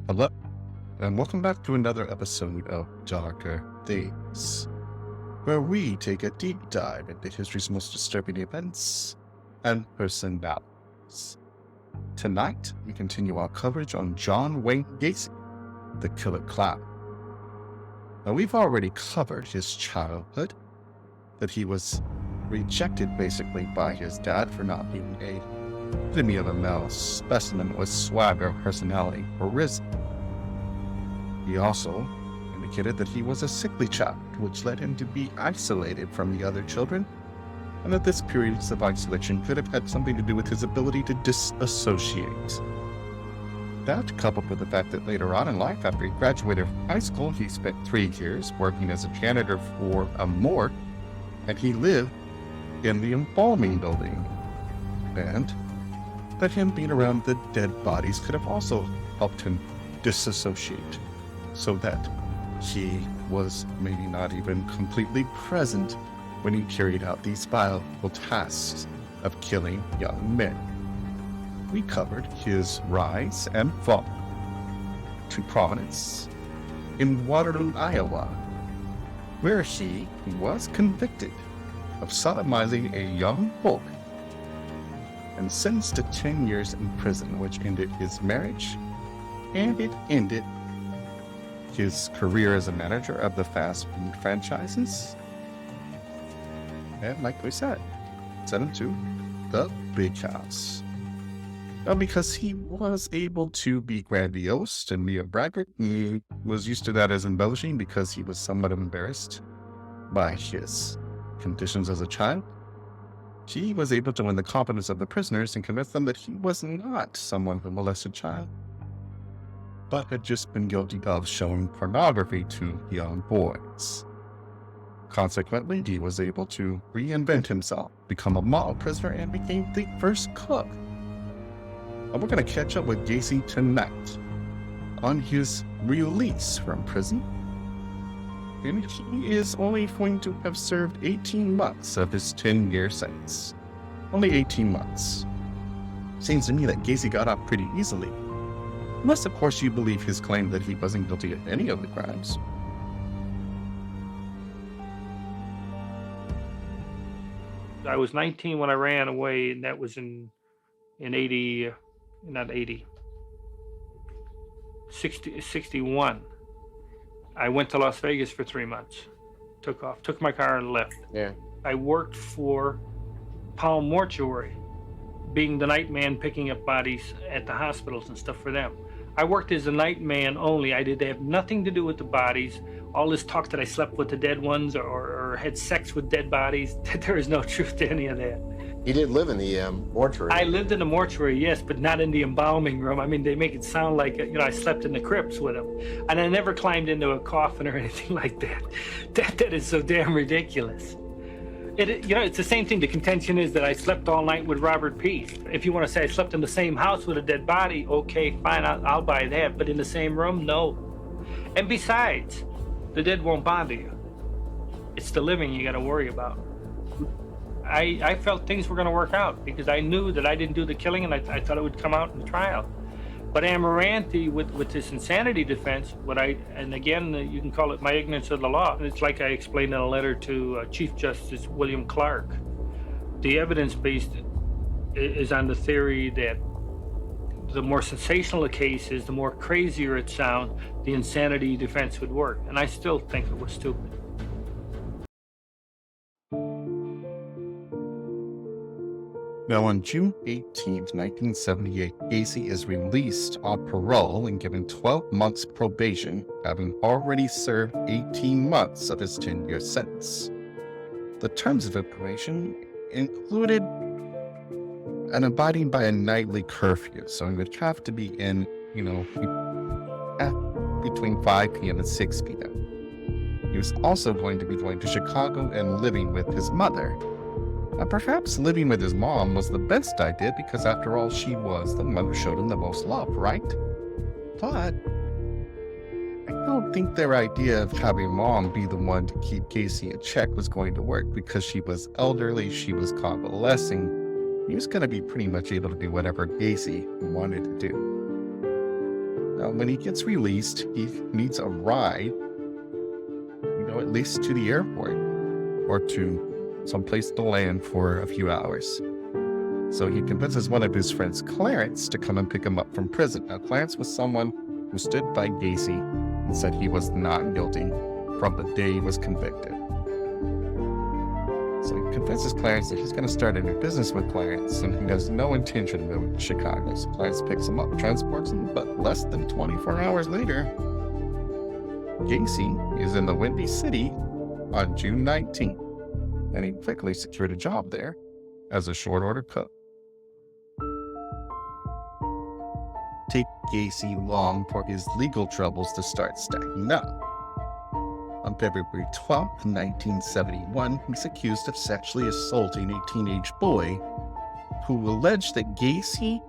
Hello, and welcome back to another episode of Darker Things, where we take a deep dive into history's most disturbing events and personalities. Tonight, we continue our coverage on John Wayne Gacy, the Killer Clown. Now, we've already covered his childhood, that he was rejected basically by his dad for not being a epitome of a male specimen with swagger, personality, charisma. He also indicated that he was a sickly child, which led him to be isolated from the other children, and that this period of isolation could have had something to do with his ability to disassociate. That, coupled with the fact that later on in life, after he graduated from high school, he spent 3 years working as a janitor for a morgue, and he lived in the embalming building. And that him being around the dead bodies could have also helped him disassociate, so that he was maybe not even completely present when he carried out these vile tasks of killing young men. We covered his rise and fall to prominence in Waterloo, Iowa, where he was convicted of sodomizing a young boy and sentenced to 10 years in prison, which ended his marriage, and it ended his career as a manager of the fast food franchises. And like we said, sent him to the big house. Now, because he was able to be grandiose and be a braggart, he was used to that as embellishing because he was somewhat embarrassed by his conditions as a child. He was able to win the confidence of the prisoners and convince them that he was not someone who molested a child, but had just been guilty of showing pornography to young boys. Consequently, he was able to reinvent himself, become a model prisoner, and became the first cook. And we're going to catch up with Gacy tonight on his release from prison. And he is only going to have served 18 months of his 10-year sentence. Only 18 months. Seems to me that Gacy got off pretty easily. Unless, of course, you believe his claim that he wasn't guilty of any of the crimes. I was 19 when I ran away, and that was in 61. I went to Las Vegas for 3 months. Took my car and left. Yeah. I worked for Palm Mortuary, being the night man picking up bodies at the hospitals and stuff for them. I worked as a night man only. I did have nothing to do with the bodies. All this talk that I slept with the dead ones or had sex with dead bodies, there is no truth to any of that. You didn't live in the mortuary. I lived in the mortuary, yes, but not in the embalming room. I mean, they make it sound like, I slept in the crypts with them. And I never climbed into a coffin or anything like that. That is so damn ridiculous. It's the same thing. The contention is that I slept all night with Robert Peace. If you want to say I slept in the same house with a dead body, okay, fine, I'll buy that. But in the same room, no. And besides, the dead won't bother you. It's the living you got to worry about. I felt things were going to work out because I knew that I didn't do the killing, and I thought it would come out in the trial. But Amaranthi, with this insanity defense, and again, you can call it my ignorance of the law. And it's like I explained in a letter to Chief Justice William Clark. The evidence based is on the theory that the more sensational the case is, the more crazier it sounds, the insanity defense would work. And I still think it was stupid. Now, on June 18, 1978, Gacy is released on parole and given 12 months probation, having already served 18 months of his 10-year sentence. The terms of probation included an abiding by a nightly curfew, so he would have to be in, between 5 p.m. and 6 p.m. He was also going to be going to Chicago and living with his mother. Perhaps living with his mom was the best idea because, after all, she was the one who showed him the most love, right? But I don't think their idea of having mom be the one to keep Gacy in check was going to work because she was elderly, she was convalescing. He was going to be pretty much able to do whatever Gacy wanted to do. Now, when he gets released, he needs a ride, at least to the airport or to someplace to land for a few hours. So he convinces one of his friends, Clarence, to come and pick him up from prison. Now, Clarence was someone who stood by Gacy and said he was not guilty from the day he was convicted. So he convinces Clarence that he's going to start a new business with Clarence, and he has no intention of moving to Chicago. So Clarence picks him up, transports him, but less than 24 hours later, Gacy is in the Windy City on June 19th, and he quickly secured a job there as a short order cook. Take Gacy long for his legal troubles to start stacking up. On February 12th, 1971, he's accused of sexually assaulting a teenage boy who alleged that Gacy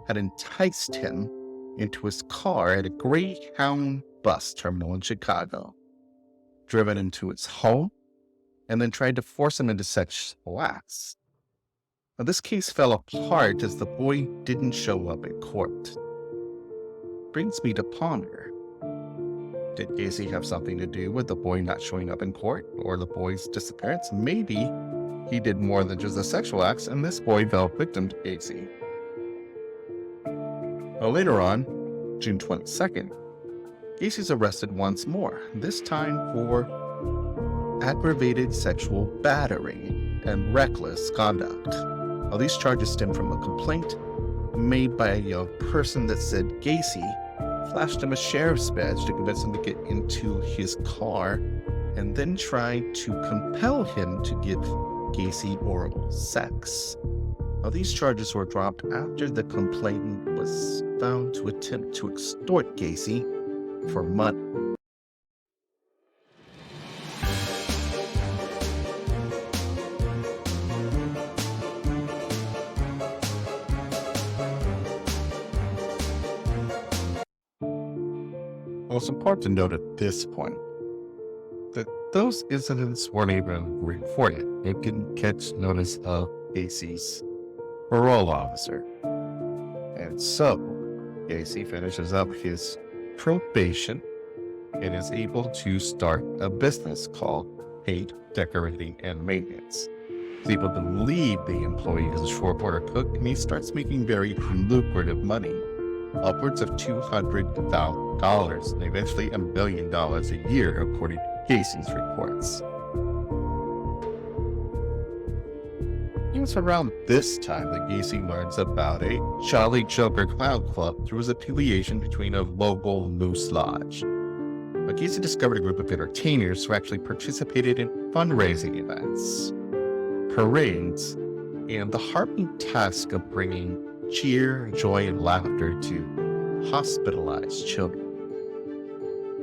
had enticed him into his car at a Greyhound bus terminal in Chicago, driven him to his home, and then tried to force him into sexual acts. Now, this case fell apart as the boy didn't show up in court. Brings me to ponder. Did Gacy have something to do with the boy not showing up in court or the boy's disappearance? Maybe he did more than just the sexual acts and this boy fell victim to Gacy. Well, later on, June 22nd, Gacy's arrested once more, this time for aggravated sexual battery and reckless conduct. Now, these charges stem from a complaint made by a person that said Gacy flashed him a sheriff's badge to convince him to get into his car and then tried to compel him to give Gacy oral sex. Now, these charges were dropped after the complainant was found to attempt to extort Gacy for money. Well, it's important to note at this point that those incidents weren't even reported. It didn't catch notice of Gacy's parole officer. And so, Gacy finishes up his probation and is able to start a business called Paint, Decorating, and Maintenance. He's able to leave the employee as a short order cook, and he starts making very lucrative money, upwards of $200,000 and eventually $1 million a year, according to Gacy's reports. It was around this time that Gacy learns about a Jolly Joker Clown Club through his affiliation between a local moose lodge. But Gacy discovered a group of entertainers who actually participated in fundraising events, parades, and the heartening task of bringing cheer, joy, and laughter to hospitalized children.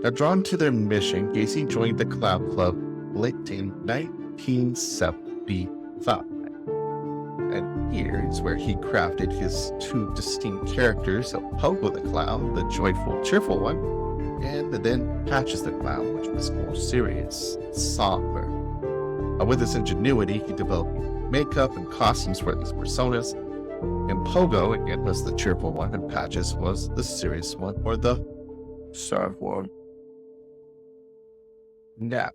Now, drawn to their mission, Gacy joined the Clown Club late in 1975. And here is where he crafted his two distinct characters of Pogo the Clown, the joyful, cheerful one, and then Patches the Clown, which was more serious, somber. With his ingenuity, he developed makeup and costumes for these personas. And Pogo, again, was the cheerful one, and Patches was the serious one, or the sad one. Now,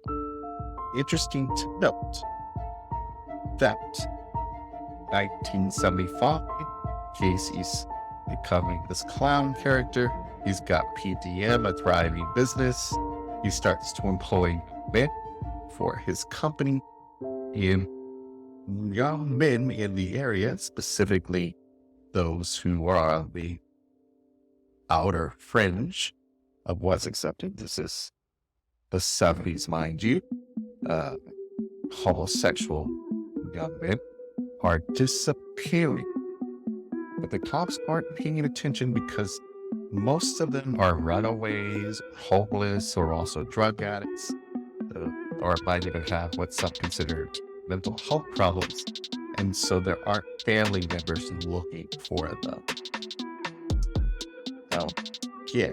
interesting to note that 1975, Gacy's becoming this clown character. He's got PDM, a thriving business. He starts to employ men for his company in young men in the area, specifically those who are on the outer fringe of what's accepted. This is the 70s, mind you. Homosexual young men are disappearing. But the cops aren't paying attention because most of them are runaways, homeless, or also drug addicts, or might even have what's some considered mental health problems, and so there aren't family members looking for them. Now, yeah,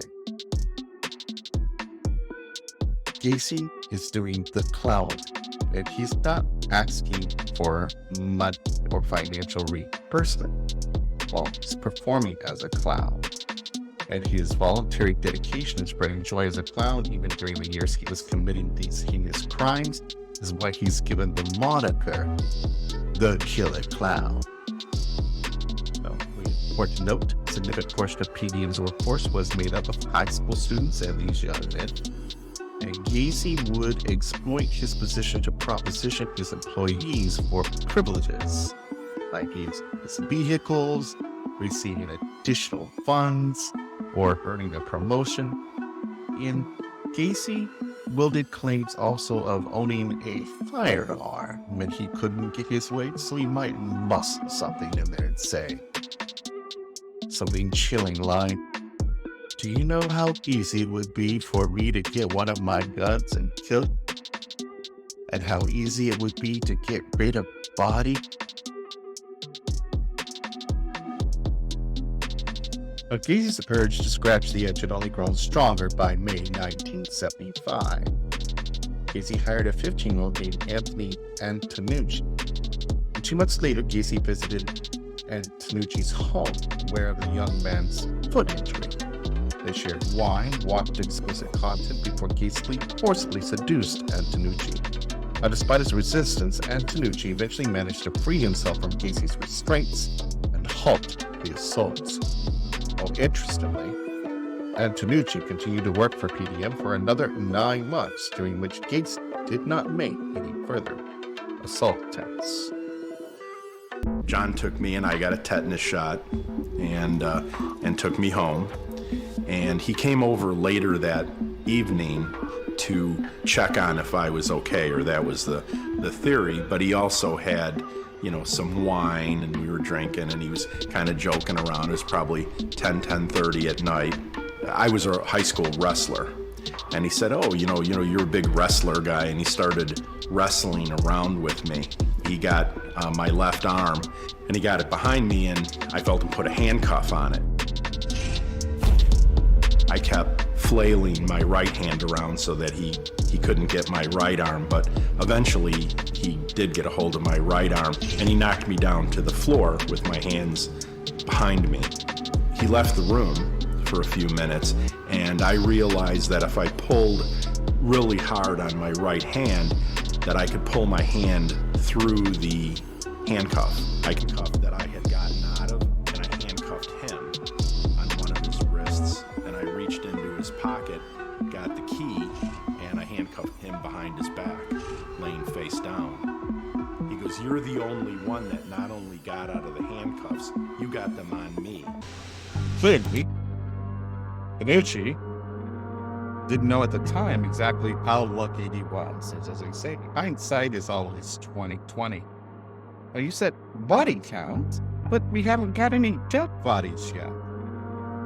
Gacy is doing the clown, and he's not asking for money or financial reimbursement while he's performing as a clown. and his voluntary dedication to spreading joy as a clown, even during the years he was committing these heinous crimes, is why he's given the moniker, the Killer Clown. So, important to note, a significant portion of PDM's workforce was made up of high school students and these young men. And Gacy would exploit his position to proposition his employees for privileges, like his vehicles, receiving additional funds, or earning a promotion. And Gacy wielded claims also of owning a firearm when he couldn't get his way, so he might muscle something in there and say something chilling like, "Do you know how easy it would be for me to get one of my guns and kill you? And how easy it would be to get rid of a body?" But Gacy's urge to scratch the itch had only grown stronger by May 1975. Gacy hired a 15-year-old named Anthony Antonucci. And 2 months later, Gacy visited Antonucci's home, where the young man's foot injury. They shared wine, watched explicit content before Gacy forcibly seduced Antonucci. Now, despite his resistance, Antonucci eventually managed to free himself from Gacy's restraints and halt the assaults. Well, interestingly, Antonucci continued to work for PDM for another 9 months, during which Gacy did not make any further assault attempts. John took me and I got a tetanus shot and took me home. And he came over later that evening to check on if I was okay, or that was the theory. But he also had, some wine, and we were drinking, and he was kind of joking around. It was probably 10:30 at night. I was a high school wrestler, and he said, "Oh, you're a big wrestler guy," and he started wrestling around with me. He got my left arm, and he got it behind me, and I felt him put a handcuff on it. I kept flailing my right hand around so that he couldn't get my right arm, but eventually he did get a hold of my right arm, and he knocked me down to the floor with my hands behind me. He left the room for a few minutes, and I realized that if I pulled really hard on my right hand, that I could pull my hand through the handcuff that I had gotten out of, and I handcuffed him on one of his wrists, and I reached into his pocket, got the key, and I handcuffed him behind his back, laying face down. He goes, "You're the only one that not only got out of the handcuffs, you got them on me." Clearly, Antonucci didn't know at the time exactly how lucky he was. As I say, hindsight is always 20/20. Now, you said body count, but we haven't got any dead bodies yet.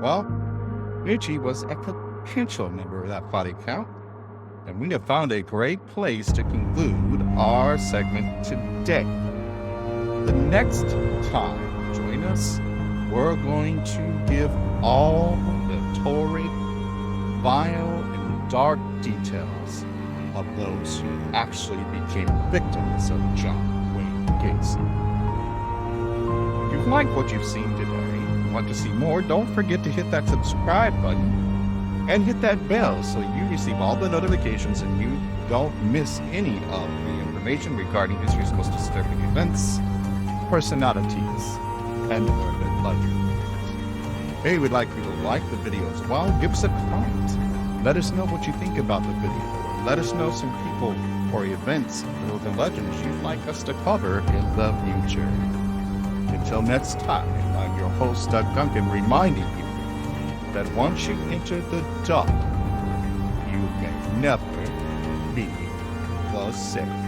Well, Antonucci was a potential member of that body count, and we have found a great place to conclude our segment today. The next time, join us, we're going to give all the torrid, vile, and dark details of those who actually became victims of John Wayne Gacy. If you've liked what you've seen today and want to see more, don't forget to hit that subscribe button and hit that bell so you receive all the notifications and you don't miss any of the information regarding history's most disturbing events, personalities, and urban legends. Hey, we'd like you to like the video as well. Give us a comment. Let us know what you think about the video. Let us know some people or events, urban legends you'd like us to cover in the future. Until next time, I'm your host, Doug Duncan, reminding you that once you enter the dark, you can never be the same.